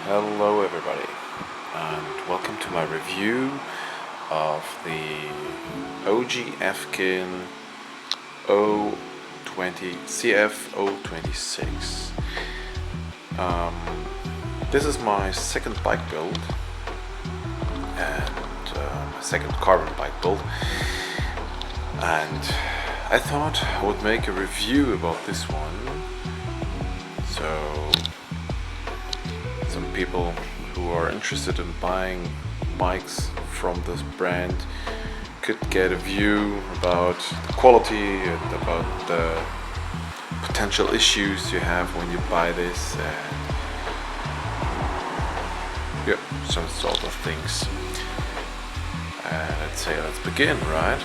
Hello everybody, and welcome to my review of the OG-EVKIN CF-026. This is my second bike build and my second carbon bike build, and I thought I would make a review about this one. So some people who are interested in buying bikes from this brand could get a view about the quality and about the potential issues you have when you buy this, and some sort of things. Let's begin, right?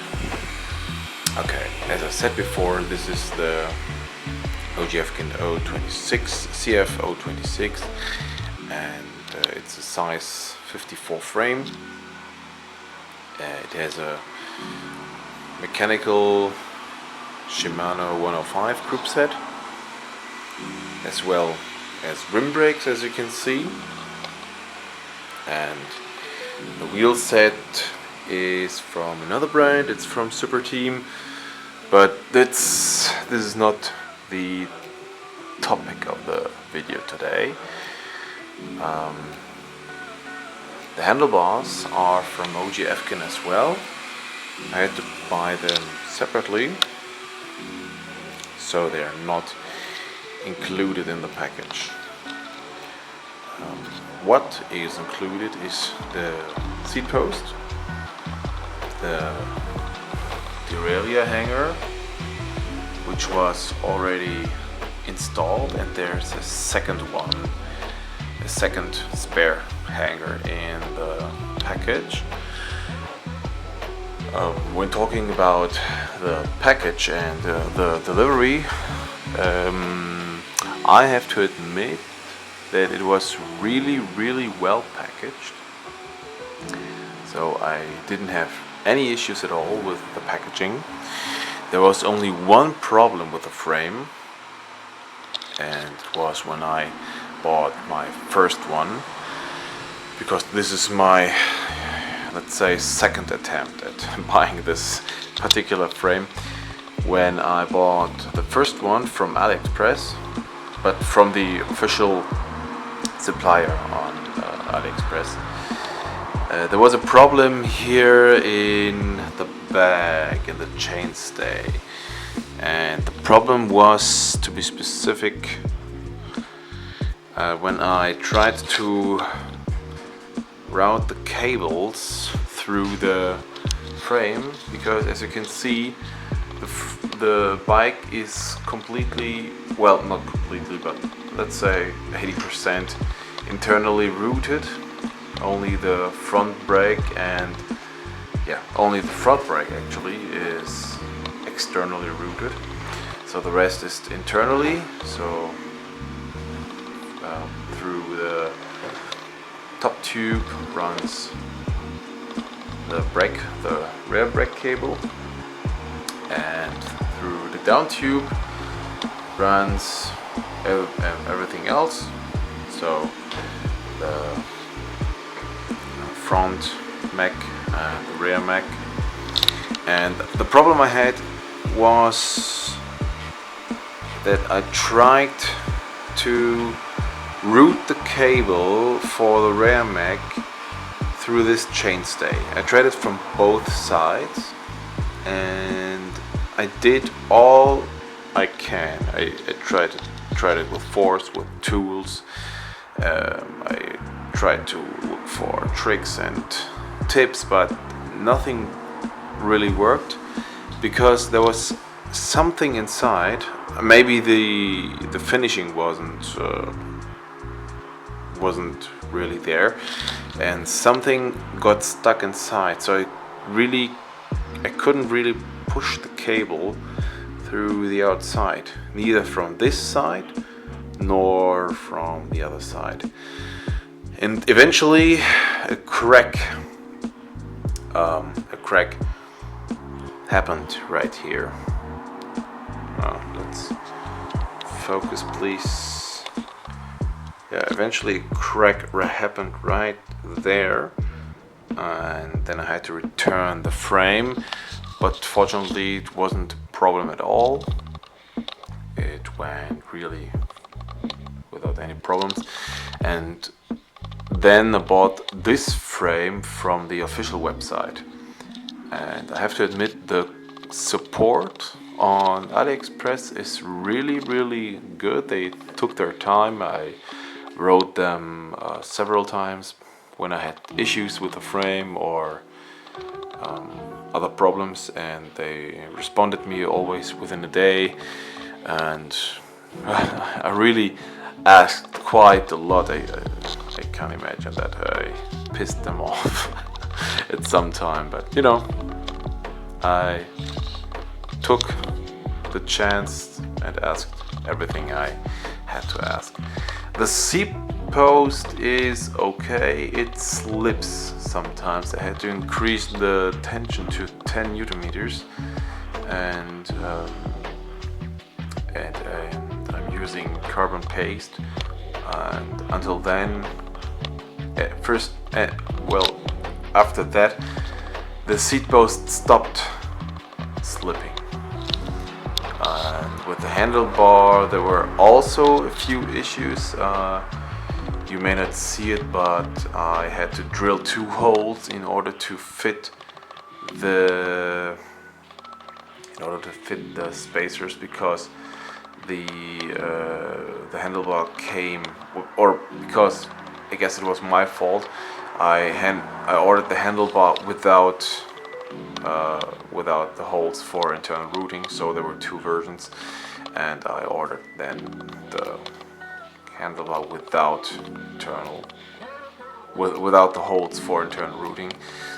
Okay, as I said before, this is the OG-EVKIN CF-026, and it's a size 54 frame. It has a mechanical Shimano 105 group set, as well as rim brakes, as you can see, and the wheel set is from another brand. It's from Super Team, but this is not the topic of the video today. The handlebars are from OG-EVKIN as well. I had to buy them separately, so they are not included in the package. What is included is the seat post, the derailleur hanger, which was already installed, and there's a second spare hanger in the package. When talking about the package and the delivery, I have to admit that it was really well packaged, so I didn't have any issues at all with the packaging. There was only one problem with the frame, and it was when I bought my first one, because this is my, let's say, second attempt at buying this particular frame. When I bought the first one from AliExpress, but from the official supplier on AliExpress, there was a problem here in the bag, in the chainstay, and the problem was, to be specific, when I tried to route the cables through the frame, because as you can see, the bike is completely, well, not completely, but let's say 80% internally routed. Only the front brake and only the front brake actually is externally routed, so the rest is internally. So through the top tube runs the rear brake cable, and through the down tube runs everything else. So the front mech and the rear mech. And the problem I had was that I tried to route the cable for the rear mech through this chainstay. I tried it from both sides, and I did all I can. I tried it with force, with tools. I tried to look for tricks and tips, but nothing really worked, because there was something inside. Maybe the finishing wasn't really there, and something got stuck inside, so I couldn't really push the cable through the outside, neither from this side nor from the other side. And eventually a crack happened right here. Let's focus, please. yeah, eventually a crack happened right there, and then I had to return the frame, but fortunately it wasn't a problem at all. It went really without any problems. And then I bought this frame from the official website, and I have to admit the support on AliExpress is really good. They took their time. I wrote them several times when I had issues with the frame or other problems, and they responded me always within a day. And I really asked quite a lot. I can't imagine that I pissed them off at some time, but you know, I took the chance and asked everything I had to ask. The seat post is okay. It slips sometimes. I had to increase the tension to 10 Newton meters, and I'm using carbon paste. And until then, after that, the seat post stopped slipping. And with the handlebar, there were also a few issues. You may not see it, but I had to drill 2 holes in order to fit the spacers, because the handlebar came, or because I guess it was my fault. I ordered the handlebar without the holes for internal routing, so there were 2 versions, and I ordered then the handlebar without the holes for internal routing.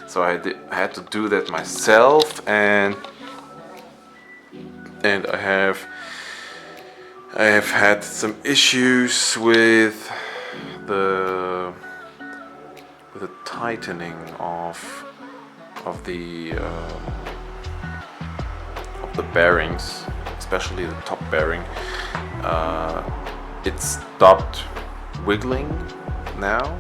So I had to do that myself, and I have had some issues with the tightening of the bearings, especially the top bearing. It stopped wiggling now.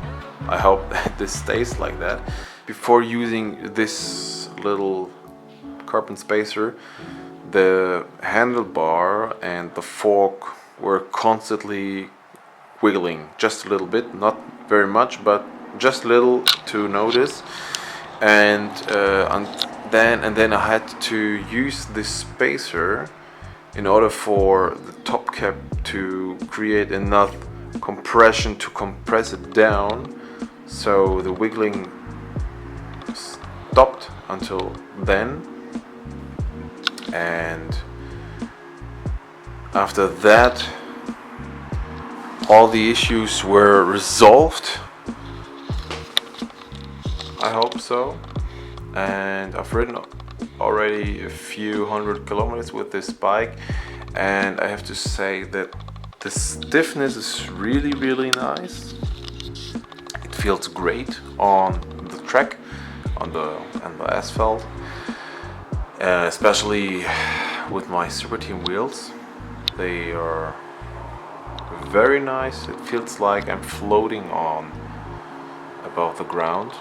I hope that this stays like that. Before using this little carbon spacer, the handlebar and the fork were constantly wiggling, just a little bit, not very much, but just little to notice. And then I had to use this spacer in order for the top cap to create enough compression to compress it down, so the wiggling stopped until then. And after that, all the issues were resolved. I hope so. And I've ridden already a few 100 kilometers with this bike, and I have to say that the stiffness is really nice. It feels great on the track, on the asphalt, especially with my Super Team wheels. They are very nice. It feels like I'm floating on above the ground.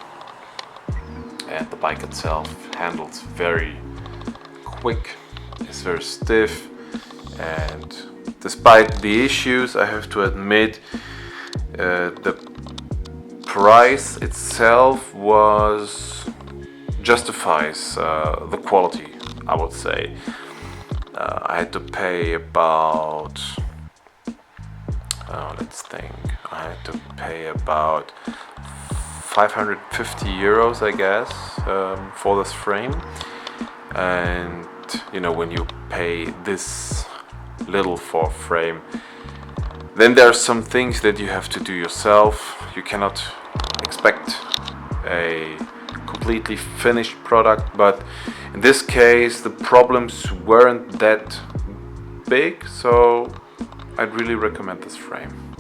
And the bike itself handles very quick, it's very stiff, and despite the issues, I have to admit, the price itself justifies the quality, I would say. I had to pay about, let's think, I had to pay about 550 euros, I guess, for this frame. And you know, when you pay this little for a frame, then there are some things that you have to do yourself. You cannot expect a completely finished product, but in this case the problems weren't that big, so I'd really recommend this frame.